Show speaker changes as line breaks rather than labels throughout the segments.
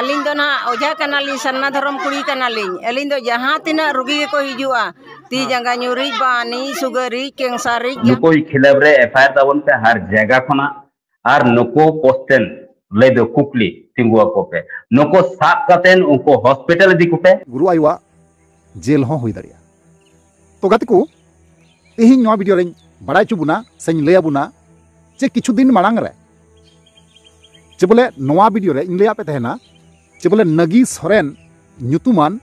अलिंग दो ना ओझा कनाली सन्ना धर्म कुड़ी कनालिंग अलिंग दो जहां तिना रुगी को हिजुआ ती जंगा न्यूरी बानी सुगरी कैंसरी
नुको खिलाफ रे एफआईआर ताबन पे हर जगह खना और नुको पोस्टन ले दो कुकली तिंगुआ को पे नुको साफ कतेन उनको हॉस्पिटल दी को पे
गुरु आयुआ जेल हो हुई दरिया तो गति को तेहिं नवा वीडियो रे बड़ाई चुबुना सें लैया बुना जे किछु दिन मांग रे जे बोले नवा वीडियो रे इन लैया पे तहना जे बोले नगी सोरेन न्युतुमान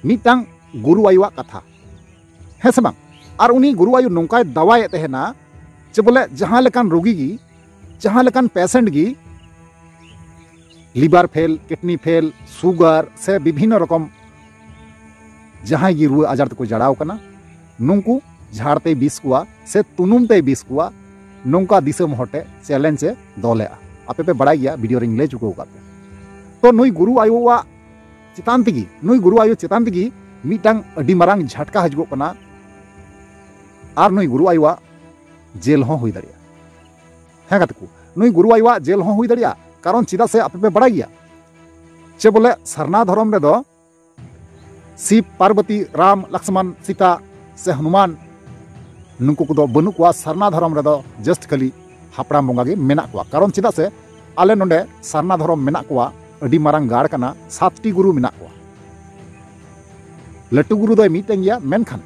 मिटांग गुरु आयुआ कथा है से बांग और उनी गुरु आयु नौकाय दवाए तहना जे बोले जहां लेकान रोगी गी जहां लेकान पेशेंट गी liver fail kidney fail sugar से विभिन्न रकम जहां गी रुआ आजार तक जड़ाव कना नुंकु झाड़ते बीस कुआ से तुनुमते बीस कुआ नौका दिसम हटे चैलेंज से दौले आपे पे बड़ा गया वीडियो रिंग ले चुके होगा तो नुई गुरु आयुआ चितान तगी नुई गुरु आयु चितान तगी मिटांग अडी मारांग झटका हजगो कना और नुई गुरु आयुआ जेल हो हुई दरिया है गतकु नुई गुरु आयुआ जेल हो हुई दरिया कारण चिदा से आपे पे बड़ा गया चे बोले सरना धर्म रे दो शिव पार्वती राम लक्ष्मण सीता से हनुमान नुकु को बनु को सरना धर्म रे दो जस्ट खाली हापड़ाम बंगा गे मेना को कारण चिदा से आले नोंडे सरना धर्म मेना को अडी मारांग गाड़ कना 7टी गुरु मेना को लट्टू गुरु दो मीटें गया मेनखान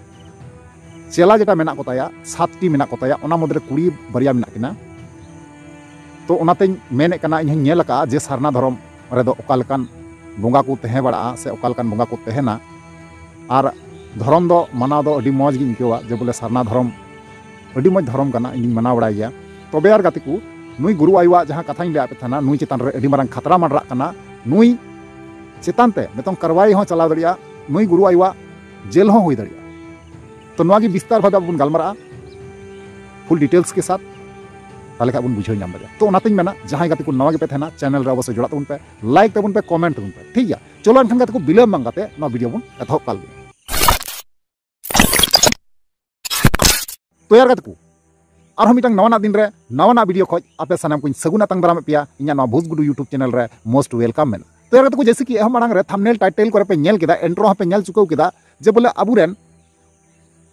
चेला जेटा मेना को ताया 7टी मेना को ताया ओना मदरे कुड़ी बरिया मेना किना तो ओनाते मेने कना इन नेल का जे सरना धर्म रे दो ओकालकान बंगा को तहे बड़ा से ओकालकान बंगा को तहेना और धर्म दो मनाव दो अडी मौज गिन केवा जे बोले सरना धर्म अडी मौज धर्म कना इन मना बड़ा गया तबे यार गति को नुई गुरु आयुआ जहां कथा इन ले पे थाना नुई चितान रे अडी मारंग खतरा मानरा कना नुई चितान ते मेतों करवाई हो चलाव दरिया नुई गुरु आयुआ जेल हो हुई दरिया तो नवा की विस्तार भाबे बुन गलमरा फुल डिटेल्स के साथ ताले का बुन बुझो नाम दरिया तो ओनातिन मेना जहां गति को नवा के पे थाना चैनल रे अवश्य जोड़ा तबुन पे लाइक तबुन पे कमेंट तबुन पे ठीक है चलो एनखान गति को बिलम मंगाते नवा वीडियो बुन एथो काल तो यार गति को और मिटंग नवाना दिन रे नवाना वीडियो खोज आपे सनाम को सगुना तंग दाराम पिया इन्या नवा भोजगुडू यूट्यूब चैनल रे मोस्ट वेलकम मेना तो यार को जैसे कि एह मांग रे थंबनेल टाइटल करे पे नेल केदा एंट्रो पे नेल चुकाव केदा जे बोले अबुरेन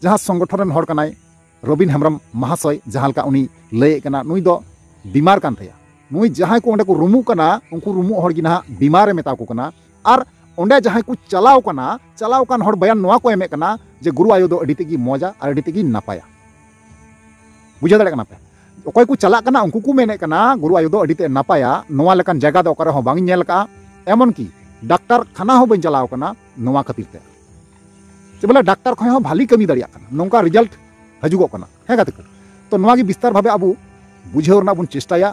जहां संगठन रन हर कनाय रबिन हेम्ब्रम महाशय जहां का उनी लय कना नुई दो बीमार कान थया नुई जहां को ओंडे को रुमु कना उनको रुमु हर गिना बीमार मेता को कना और ओंडे जहां को चलाव कान हर बयान नवा को एमे कना जे गुरु आयु दो अडी तेगी मौजा और अडी तेगी नापाया बुझा दड़े कना पे ओकय को चला कना उनको को मेने कना गुरु आयु दो अडी ते नापाया नवा लेकान जगह दो ओकरे हो बांग नेल का एमन की डॉक्टर खाना हो बन चलाव कना नवा खातिर ते जे बोले डॉक्टर खय हो भाली कमी दड़िया कना नोंका रिजल्ट हजुगो कना है गति को तो नवा की विस्तार भाबे आबू बुझेव रना बुन चेष्टाया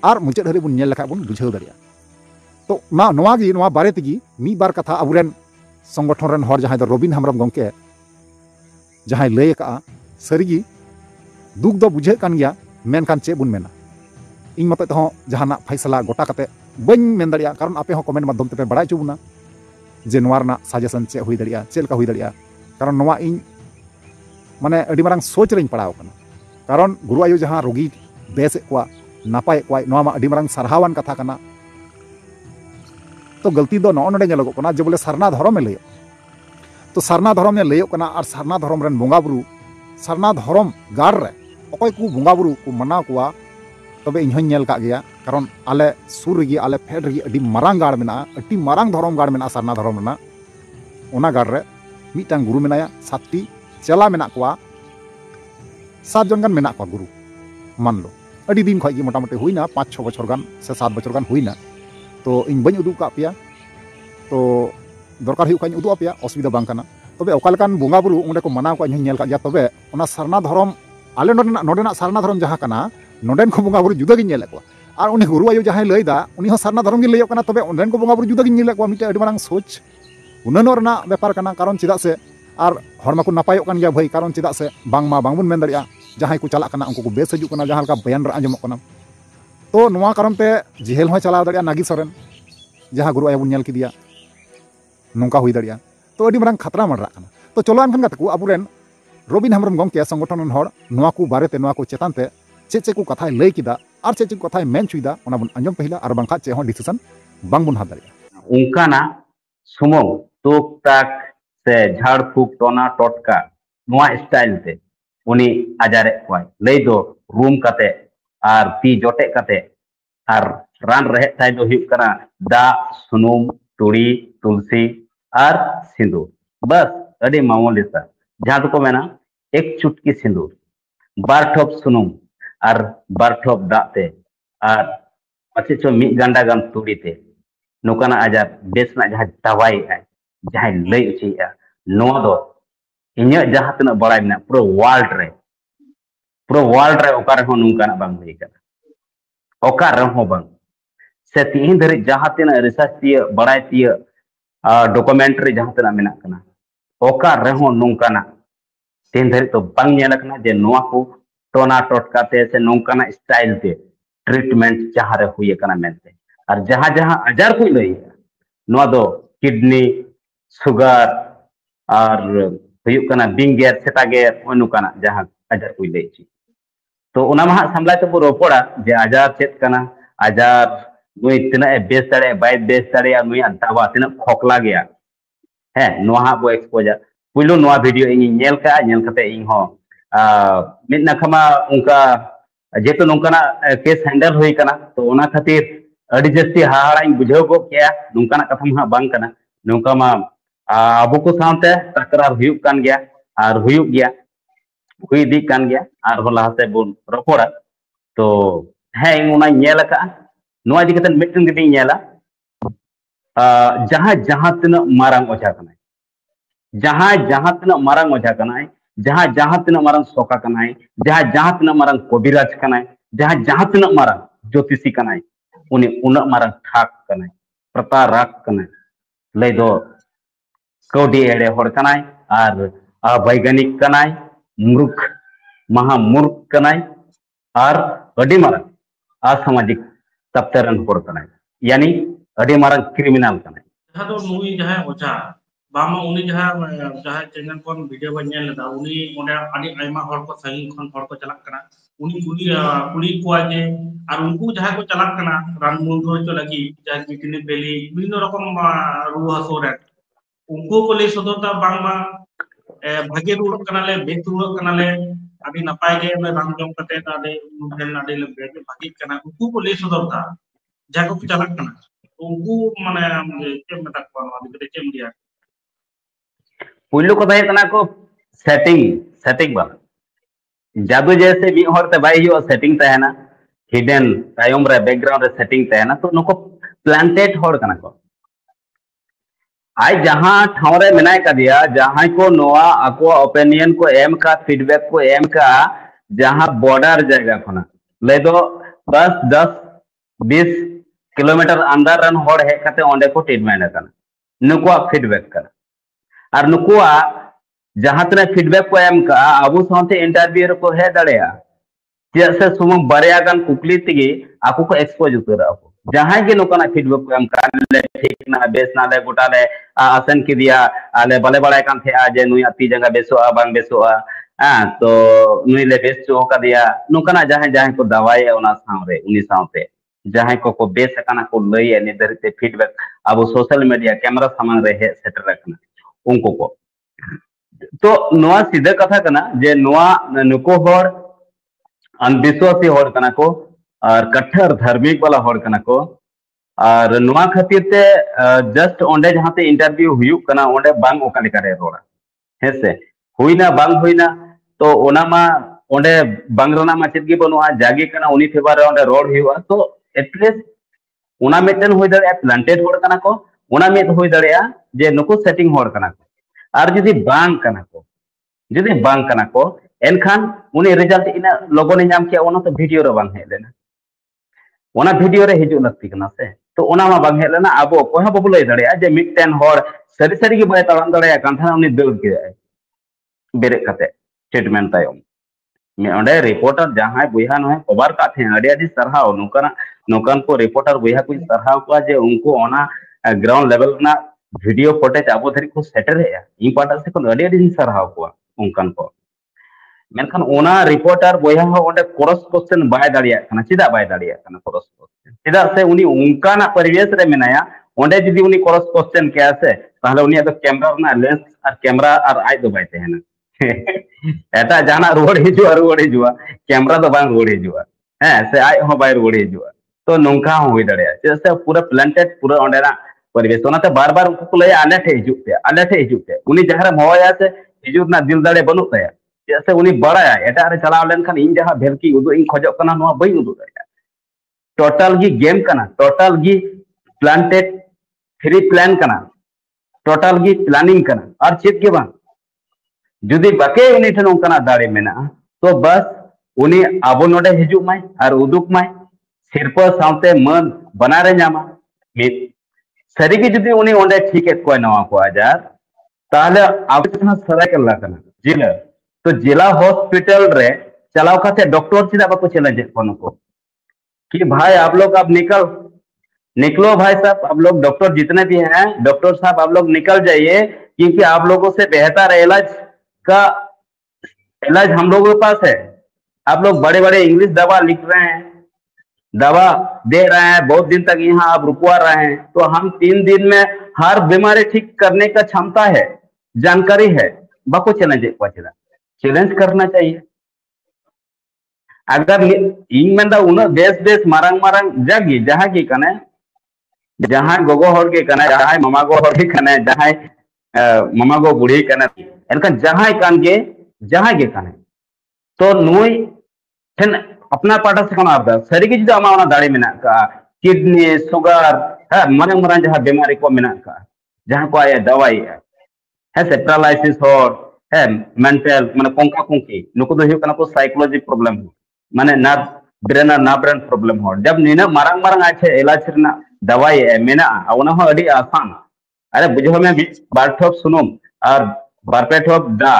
और मुचाद हरि बुन नेल लखा बुन बुझेव दड़िया तो नवा की नवा बारे तेगी मी बार कथा अबुरेन संगठन रन हर जहां दो रबिन हेम्ब्रम गंके जहां लय का सरीगी दुख दो बुझे कान गया मेनखान चे बुन मेना इन मत तो जहाना फैसला गोटा कते बन मेन दड़िया कारण आपे हो कमेंट माध्यम ते बड़ा चुबुना जे नवारना सजेशन चे हुई दड़िया चेलका हुई दड़िया कारण नवा इन माने अडी मारंग सोच रेन पड़ाव कना कारण गुरु आयु जहां रोगी बेस को नापाय को नवा अडी मारंग सरहावान कथा कना तो गलती दो नोंडे नेलगो कना जे बोले सरना धर्म में लय तो सरना धर्म में लयो कना और सरना धर्म रेन बोंगा बुरु सरना धर्म गाड़ रे अकय को बोंगा बुरु को मना कोआ तबे इन हन नेल का गया कारण आले सुर रगी आले फेड रगी अडी मारंग गाड़ मेना अडी मारंग धर्म गाड़ मेना सरना धर्म ना ओना गाड़ रे मिटांग गुरु मेनाया 7टी चला मेना कोआ 7 जन गान मेना कोआ गुरु मान लो अडी दिन खय मोटामोटी हुईना 5-6 बछर गान से 7 बछर गान हुईना तो इन बन उदू का पिया तो दरकार हुई खाई उदू पिया असुविधा बांग काना तबे ओकालकान बोंगा बुरु ओंडे को मनाव को इन नेल का गया तबे ओना सरना धर्म आले नोडेना सरना धर्म जहां काना नोडेन को बोंगा बुरु जुदा गिन नेल को और उनी गुरु आयु जहां लयदा उनी हो सरना धर्म गे लय काना तबे ओंडेन को बोंगा बुरु जुदा गिन नेल को मिटे अडी मारंग सोच उन्नो रना व्यापार काना कारण चिदा से और हरमा को नापायो कान गया भाई कारण चिदा से बांगमा बांगबुन मेन दड़िया जहां को चला काना उनको को बेस हजू काना जहां का बयान रा आंजमो काना तो नवा कारण पे जेल हो चला दड़िया नागी सोरेन जहां गुरु आयु बुन नेल किदिया नोंका हुई दड़िया तो अडी मारंग खतरा मानरा काना तो चलो एनखान गत को अबुरेन रबिन हेम्ब्रम गंके संगठन हर नवा को बारेते नवा को चेतान ते चे को कथा लय किदा और चे को कथा मेन छुईदा ओना बुन आंजम पहिला और बांखा चे हो डिसीजन बांग बुन हाथ दाड़िया
उनकाना सुमंग तुक ताक से झाड़ फूक टोना टोटका नोआ स्टाइल ते उनी आजारे कोय लई दो रूम काते आर ती जोटे काते आर रान रहे ताई दो हुयुग कना दा सुनुम तुड़ी तुलसी आर सिंदूर बस अड़ी मामूली सा जहां तो को मेना एक चुटकी सिंदूर बार ठोप सुनुम आर बार ठोप दाते आर पचे चो मी गंडा गन तुड़ी ते नोकाना आजार बेसना जहां दवाई है जहां लई उचिया नोआ दो इन्या जहां तना बड़ाई ना पूरा वर्ल्ड रे ओकार हो नोकाना बांग हुई कना ओकार हो बांग से तीन धरे जहां तना रिसर्च तिया बड़ाई तिया डॉक्यूमेंट्री जहां तना मेना कना ओकार रे हो नोकाना तीन धरे तो बांग नेला कना जे नोआ को टोना टोटका ते से नोकाना स्टाइल ते ट्रीटमेंट जहां रे हुई कना मेनते और जहां जहां आजार को लई नोआ दो किडनी सुगर और हुयुग कना बिंगेर सेटागेर ओनुकाना जहां आजार को लई तो उना मा सामलाय तो रोपड़ा जे आजार चेत कना आजार नुई तना बेस दाड़े बाय बेस दाड़े नुई दावा तना खोखला गया है नोहा बो एक्सपोजर पुइलो नोआ वीडियो इन नेल का नेल कते इन हो मिद नखमा उनका जेतो नोंकाना केस हैंडल हुई कना तो उना खातिर अड़ी जस्ती हाहाड़ा बुझाव गो क्या नोंकाना कथा मा बांग कना नोंका मा अबो को सामते तकरार हुयुग कान गया और हुयुग गया हुई दी कान गया और होलाते बोन रोपड़ा तो है इन उना नेल का नोआ जी कतन मिटन गदी नेला जहां जहां तना मारंग ओझा कना जहां तना मारंग ओझा कना जहां तना मारंग सोका कना जहां तना मारंग कबिराज कना जहां तना मारंग ज्योतिषी कना उनी उना मारंग ठाक कना प्रतारक कना लई दो कौडी एड़े होड़ कना और वैज्ञानिक कना मूर्ख महामूर्ख कना और अडी मारंग असामाजिक तप्तरन होड़ कना यानी अडी मारंग क्रिमिनल कना
जहां तो नुई जहां ओझा बामा उनी जहां चैनल कोन वीडियो बन नेल दा उनी ओंडे आडी आयमा होड़ को सही खन होड़ को चलक कना उनी कुली को जे और उनको जहां को चलक कना रान मुंडो चो लगी जहां किडनी बेली बिनो रकम रुवा सोरे उनको को ले सदोता बांगमा भागे रुड़ कना ले बेत रुड़ कना ले आडी नपाय गे राम जम कते आडे मुठेल आडे ले बेट भागी कना उनको को ले सदोता जहां को चलक कना उनको माने के मता को आदि के मीडिया
पुइलो कथा कना को सेटिंग बा जादू जैसे भी होरते बाई हो सेटिंग तहना हिडन तायम रे बैकग्राउंड रे सेटिंग तहना तो नको प्लांटेड होड़ कना को आई जहां ठावरे मेनाय का दिया जहां को नोआ आको ओपिनियन को एम का फीडबैक को एम का जहां बॉर्डर जगह खना ले दो बस 10-20 किलोमीटर अंदर रन होड़ है कते ओंडे को ट्रीटमेंट कना नुको फीडबैक कना और नुकुआ जहां तना फीडबैक को एम का अबु साथे इंटरव्यू को है दड़ेया जैसे सुमंग बरेया गान कुकली तिगी आकु को एक्सपोज उतर आको जहां के नोकना फीडबैक को एम का ले ठीक ना बेस ना ले गोटा ले आसन की दिया आले बले बड़ाय कान थे आज नुई अति जगह बेसोआ बांग बेसोआ तो नुई ले बेस चो का दिया नोकना जहां को दवाई है उना सामरे उनी साथे जहां को बेस कना को लई निर्धारित फीडबैक अब सोशल मीडिया कैमरा सामान रहे सेटर रखना उनको को तो नोआ सीधे कथा कना जे नोआ नुको होड़ अंधविश्वासी होड़ कना को और कट्टर धार्मिक वाला होड़ कना को और नोआ खातिर ते जस्ट ओंडे जहां ते इंटरव्यू हुयुक कना ओंडे बांग ओका लेका रे रोड़ा हेसे हुईना बांग हुईना तो ओना मा ओंडे बांग रना मा चेत गे बनुआ जागे कना उनी फेवर रे ओंडे रोड हुआ तो एटलीस्ट उना मेटन होय दड़े प्लांटेड होड़ कना को उना में होय दड़ेया जे नुको सेटिंग होड़ कना को और जुदी बांग कना को एनखान उनी रिजल्ट इना लोगोने नाम किया ओना तो वीडियो रे बांग हे लेना ओना वीडियो रे हिजु लगती कना से तो ओना मा बांग हे लेना आबो कोहा बाबू लई दड़ेया जे मिटन होड़ सरी सरी के बाय तळाम दड़ेया कांथा उनी दौड़ के बेरे कते ट्रीटमेंट तायम में ओंडे रिपोर्टर जहां बुइहा नय खबर का थे अडी अडी सरहाव नोकन को रिपोर्टर बुइहा को सरहाव को जे उनको ओना ग्राउंड लेवल ना वीडियो फुटेज अब धरी को सेटर है इ पाटा से को अडी अडी सरहाव को उनकन को मेनखान ओना रिपोर्टर बोया हो ओंडे क्रॉस क्वेश्चन बाय दाड़िया कना चिदा बाय दाड़िया कना क्रॉस क्वेश्चन चिदा से उनी उनकाना परिवेश रे मेनाया ओंडे जदि उनी क्रॉस क्वेश्चन के से ताहले उनी तो कैमरा ना लेंस और कैमरा और आज दो बाय तेहना एटा जाना रोड हिजुआ कैमरा दो बांग रोड हिजुआ हैं से आज हो बाय रोड हिजुआ तो नोंका हुई दाड़िया जैसे पूरा प्लांटेड पूरा ओंडेना परिवेश ओनाते बार-बार उनको को लय आले ठे हिजुते उनी जहां रे होया से हिजुत ना दिल दाड़े बनु तया जैसे उनी बड़ाया एटा रे चलाव लेनखान इन जहां भेलकी उदु इन खोजो कना नोआ बई उदु दाड़िया टोटल गी गेम कना टोटल गी प्लांटेड फ्री प्लान कना टोटल गी प्लानिंग कना और चेत के बा जुदी बाके उनी ठन उनकना दाड़े मेना तो बस उनी आबो नोडे हिजुक माय और उदुक माय सिरपा साउते मन बनारे न्यामा मित सरीगी जुदी उनी ओंडे ठीक है कोई नवा को आजार ताहले अब इतना सरायकेला कना जिला तो जिला हॉस्पिटल रे चलाव खाते डॉक्टर चिदा बाको चैलेंज कोन को कि भाई आप लोग अब निकलो भाई साहब आप लोग डॉक्टर जितने भी हैं डॉक्टर साहब आप लोग निकल जाइए क्योंकि आप लोगों से बेहतर इलाज हम लोगों के पास है। आप लोग बड़े-बड़े इंग्लिश दवा लिख रहे हैं दवा दे रहे हैं बहुत दिन तक यहाँ आप रुकवा रहे हैं तो हम 3 दिन में हर बीमारी ठीक करने का क्षमता है जानकारी है बाको चैलेंज करना चाहिए। अगर इन मेंदा उन देश मारंग जागी जहां की कने जहां गोगो हर के कने जहां मामा गो हर के कने जहां मामा गो बुढ़ी कने एनका जहां के कने तो नुई ठन अपना पाटा से कोना आबदा सरीगी जुदा आमा दाड़ी मेना का किडनी शुगर है मारंग जहां बीमारी को मेना का जहां को आया दवाई है से पैरालाइसिस है मेंटल माने पंका पंकी नुको दो कना को साइकोलॉजी प्रॉब्लम माने ना ब्रेन प्रॉब्लम हो जब नीना मारंग आछे इलाज रना दवाई मेना ओना हो अडी आसान अरे बुझो में बार ठोप सुनुम और बार पे ठोप दा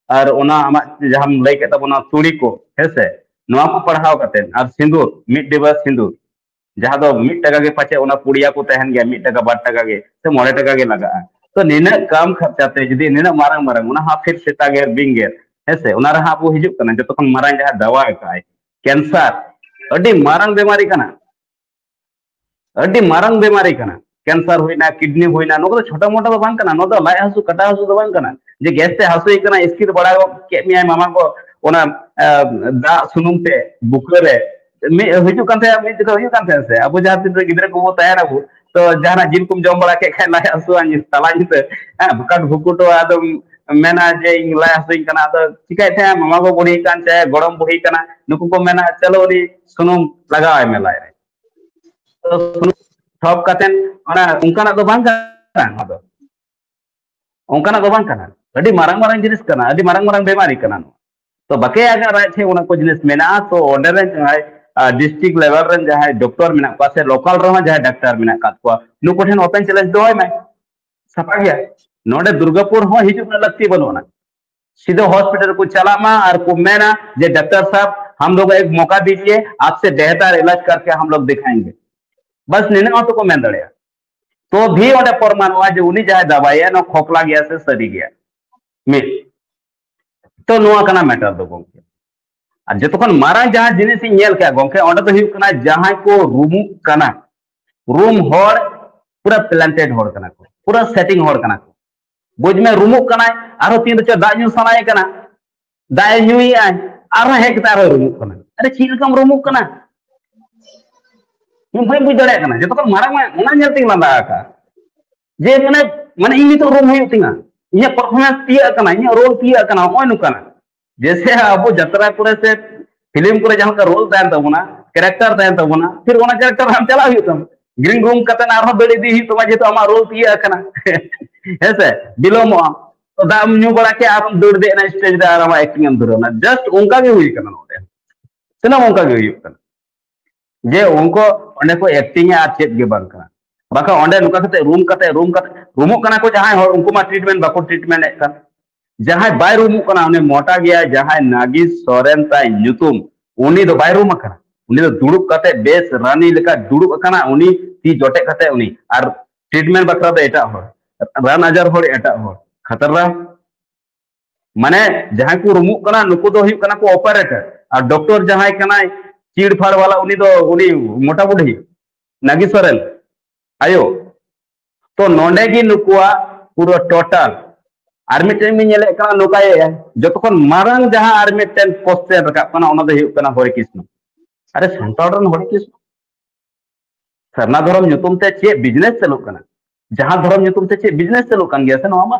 और ओना आमा जहां लई के तब ओना तुड़ी को हेसे नवा को पढ़ाव करते और सिंदूर मिड डिबा सिंदूर जहां दो मिड टका के पाचे ओना पुड़िया को तहन गया मिड टका 2 टका के से 9 टका के लगा तो नीना कम खर्चाते जदी नीना मारंग ओना हा फिर सेता गेर बिंगेर हेसे ओना रहा वो हिजुक कना जतो खन मारंग जहां दवा काय कैंसर अडी मारंग बीमारी कना अडी मारंग बीमारी कना कैंसर होइना किडनी होइना नो छोटा मोटा बांग कना नो दो लाई हसु कटा हसु बांग कना जे गैस से हसुई कना इसकी तो बड़ा के मिया मामा को ओना दा सुनुम ते बुकरे मे हिजु कांते मे तो हिजु कांते से अब जहां दिन गिदरे को वो तैयार अब तो जहां जिन कुम जम बड़ा के खाय लाई हसु आनी तला जिते बुकाट भुकुटो आदम मेना जे लाई हसुई कना तो चिकाय थे मामा को बुढ़ी कान चाहे गरम बुढ़ी कना नुकु को मेना चलो नी सुनुम लगाय में लाई तो सुनुम ठप कातेन ओना उनकाना दो बांग कना दो उनकाना दो बांग कना अडी मारंग जिनिस कना अडी मारंग बेमारी कना तो बाके अगर राइट उना को जिनिस मेना तो ओंडे रे जहां डिस्ट्रिक्ट लेवल रे जहां डॉक्टर मेना का से लोकल रे जहां डॉक्टर मेना का को नुको ठेन ओपन चैलेंज दोय में सपा गया नोडे दुर्गापुर हो हिजु लगती बनोना सीधे हॉस्पिटल को चलामा और को मेना जे डॉक्टर साहब हम लोग एक मौका दीजिए आपसे बेहतर इलाज करके हम लोग दिखाएंगे बस निने तो को मेन दड़िया तो भी ओंडे प्रमाण हुआ जो उनी जहां दवाई है नो खोखला गया से सरी गया मिस तो नुआ कना मैटर दो गोंके और जतोखन मारा जहां जिनिस नेल के गोंके ओंडे तो हिउ कना जहां को रूमु कना रूम होड़ पूरा प्लांटेड होड़ कना को पूरा सेटिंग होड़ कना को बुझ में रूमु कना आरो तीन च दा न्यू सनाय कना दा न्यूई आय आरो हेक तारो रूमु कना अरे चील कम रूमु कना इन भाई बुझ दड़े कना जतोखन मारा में ओना नेल तिंग लांदा का जे माने इन तो रूम हुई तिंगा इन परफॉर्मेंस तिया कना इन रोल तिया कना ओय नु कना जैसे अब जतरा पूरे से फिल्म को जहां का रोल तहन तबना कैरेक्टर तहन तबना फिर ओना कैरेक्टर हम चला हुई तुम ग्रीन रूम कतन आरो बेड़ी दी तो जे तो हमारा रोल तिया कना ऐसे बिलोम तो दाम न्यू बड़ा के आप दौड़ दे ना स्टेज रे आराम एक्टिंग हम धरना जस्ट उनका के हुई कना ओडे सेना उनका के हुई कना जे उनको ओंडे को एक्टिंग आ चेत गे बन कना बाका ओंडे नुका कते रूम कना को जहां हो उनको मा ट्रीटमेंट बाको ट्रीटमेंट ए कना जहां बाय रूम कना उन्हें मोटा गया जहां नागिस सोरेन ताई न्यूतुम उनी दो बाय रूम कना उनी दो दुड़ुब कते बेस रानी लेका दुड़ुब कना उनी ती जोटे कते उनी और ट्रीटमेंट बकरा दो एटा हो रान आजार हो एटा हो खतरा माने जहां को रुमुक कना नुको दो हुयुक कना को ऑपरेटर और डॉक्टर जहां कना चीड़फाड़ वाला उनी मोटा बुढ़ी नागी सोरेन आयो तो नोंडे की नुकुआ पूरा टोटल और मिटेन में नेले कना नुकाए जतखन मारंग जहां और मिटेन पोस्टेन रकाब कना ओना दो हुयुक कना हरे कृष्ण अरे संताल रन हरे कृष्ण सरना धर्म नुतुम ते चे बिजनेस चलो कना जहां धर्म नुतुम ते चे बिजनेस चलो कन गया से नोमा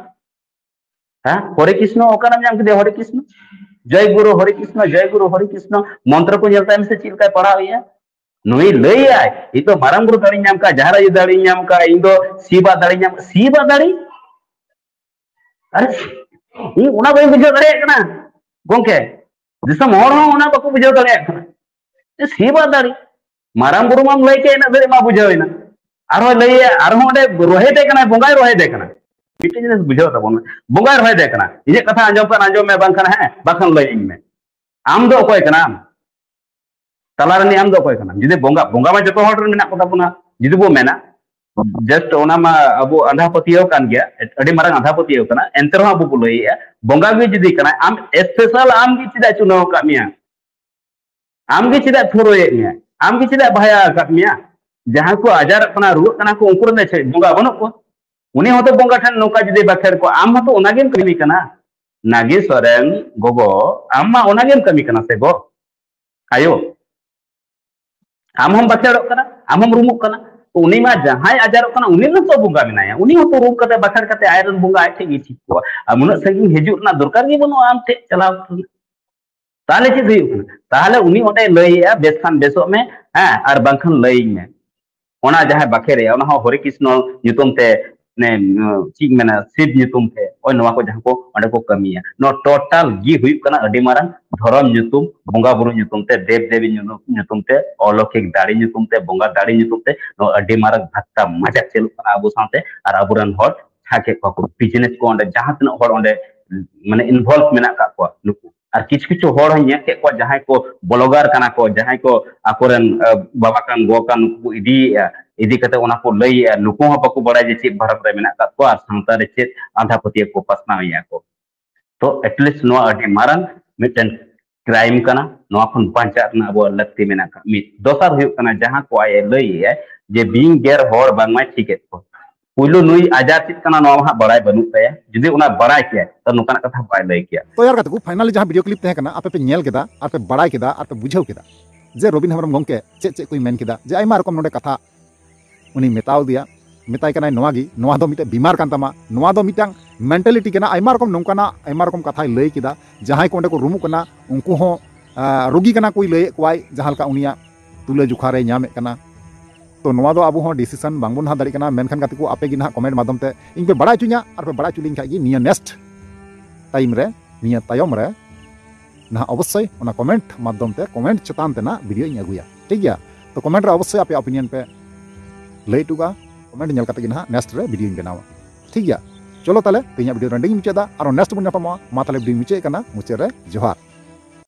हाँ हरे कृष्ण ओकाना नाम के हरे कृष्ण जय गुरु हरे कृष्ण मंत्र को जलता है से चिलका पढ़ा हुई है नुई लई आय ई तो मारंग गुरु दाड़ी नाम का जहारा ये दाड़ी नाम का इन दो सीबा दाड़ी अरे ई उना बाई बुझाव दाड़े कना गोंके दिसम हर हो उना बाको बुझाव दाड़े कना सीबा दाड़ी मारंग गुरु माम लई के ना दे मा बुझाविना आरो लई आरो ओडे रोहे दे कना बोंगाय रोहे दे कना मिट्टी जिनिस बुझाव तबन बोंगाय रोहे दे कना इजे कथा आंजम में बांखन है बाखन लई में आम दो कोय कना तलारनी आम दो कोय कना जिदे बोंगा मा जतो हर मेना को तबना जिदे बो मेना जस्ट ओना मा अबो आंधा पतियो कान गया अडी मारंग आंधा पतियो कना एंतर हो अबो लई बोंगा भी जिदि कना आम स्पेशल आम की चिदा चुनाव का मिया आम की चिदा थोरोए मिया आम की चिदा भाया का मिया जहां को आजार कना रुक कना को उनकुर ने छे बोंगा बनो को उनी होतो बोंगा ठन नोका जिदि बखेर को आम हतो ओनागेम कमी कना नागी सोरेन गोगो आम मा ओनागेम कमी कना से गो आयो आम हम बखेड़ो कना आम हम रुमुक कना तो उनी मा जहां आजारो कना उनी न तो बोंगा मिनाया उनी होतो रूम कते बखेड़ कते आयरन बोंगा आथे गी ठीक को मुन संगी हिजुर ना दरकार गी बनो आम ते चलाव ताले चे हुयुक कना ताले उनी ओडे लईया बेसखान बेसो में हां और बांखन लई में ओना जहां बखेरे ओना हो हरे कृष्ण युतुम ते ने चिक मेना शिव युतुम ते ओय नवा को जहां को ओडे को कमिया नो टोटल गी हुयुक कना अडी मारन धर्म युतुम बोंगा बुरु युतुम ते देव देवी युतुम ते अलौकिक दाड़ी युतुम ते बोंगा दाड़ी युतुम ते नो अडी मारन भक्ता मजा चलु कना अबो साथे और अबुरन हर थाके को बिजनेस को ओडे जहां तना हर ओडे माने इन्वॉल्व मेना का को नुकु और किछु हर हय के को जहां को ब्लॉगर कना को जहां को आकोरन बाबा कान गो कान नुकु इदी कते ओना को लई नुकु हो बाको बड़ा जे चे भारत रे मेना का को और संता रे चे आंधा पतिया को पसनाविया को तो एटलीस्ट नो अडी मारन मिटन क्राइम कना नो खन पंचायत ना अब लगती मेना का मिट दोसर हुय कना जहां को आए लई जे बिंग गेर हर बांगमा ठीक को पुइलो नुई आजार चित कना नो हा बड़ाई बनु तया जदि उना बड़ाई किया तो नुकाना कथा बाय लई किया
तो यार कतकु फाइनली जहां वीडियो क्लिप तहे कना आपे पे नेल केदा आपे बड़ाई केदा आपे बुझाव केदा जे रबिन हेमरम गंके चे कोई मेन केदा जे आइमा रकम नोडे कथा उनी मेताव दिया मेताय कना नोवा दो मिटे बीमार कान तमा नोवा दो मिटांग मेंटालिटी कना आइमा रकम नोंकाना आइमा रकम कथा लई केदा जहां को ओंडे को रुमु कना उनको हो रोगी कना कोई लई कोई जहां का उनिया तुले जुखा रे न्यामे कना तो नोवा दो आबो हो डिसीजन बांगबोन हा दाड़ी कना मेनखान काते को आपे गिना कमेंट माध्यम ते इन पे बड़ा चुनिया और पे बड़ा चुलिंग खागी निया नेक्स्ट टाइम रे निया तायम रे ना अवश्य ओना कमेंट माध्यम ते कमेंट चतान ते ना वीडियो इन अगुया ठीक गया तो कमेंट रे अवश्य आपे ओपिनियन पे लई टुगा कमेंट नेल काते गिना नेक्स्ट रे वीडियो इन बनावा ठीक गया चलो ताले तेया वीडियो रेंडिंग मुचेदा और नेक्स्ट बन नापामा मा ताले वीडियो मुचे कना मुचे रे जोहार।